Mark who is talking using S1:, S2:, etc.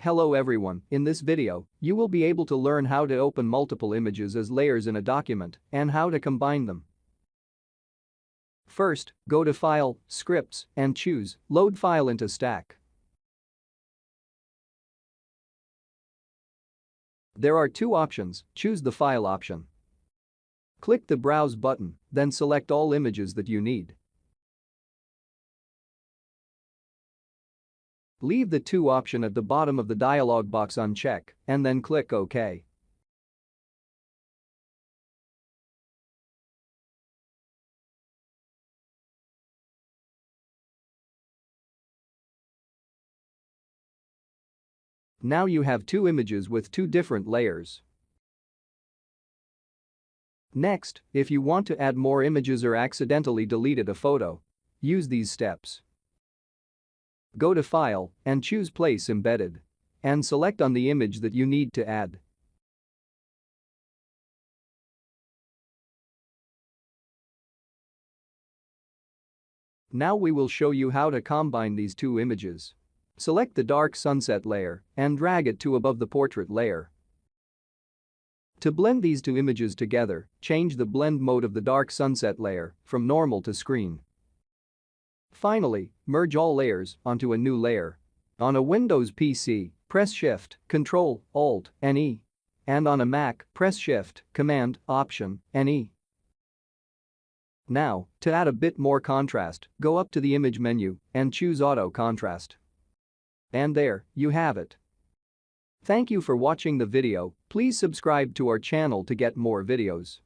S1: Hello everyone, in this video, you will be able to learn how to open multiple images as layers in a document and how to combine them. First, go to File, Scripts, and choose Load File into Stack. There are two options, choose the File option. Click the Browse button, then select all images that you need. Leave the To option at the bottom of the dialog box unchecked, and then click OK. Now you have two images with two different layers. Next, if you want to add more images or accidentally deleted a photo, use these steps. Go to File and choose Place Embedded. And select on the image that you need to add. Now we will show you how to combine these two images. Select the dark sunset layer and drag it to above the portrait layer. To blend these two images together, change the blend mode of the dark sunset layer from normal to screen. Finally, merge all layers onto a new layer. On a Windows PC, press Shift, Ctrl, Alt, and E. And on a Mac, press Shift, Command, Option, and E. Now, to add a bit more contrast, go up to the Image menu and choose Auto Contrast. And there, you have it. Thank you for watching the video. Please subscribe to our channel to get more videos.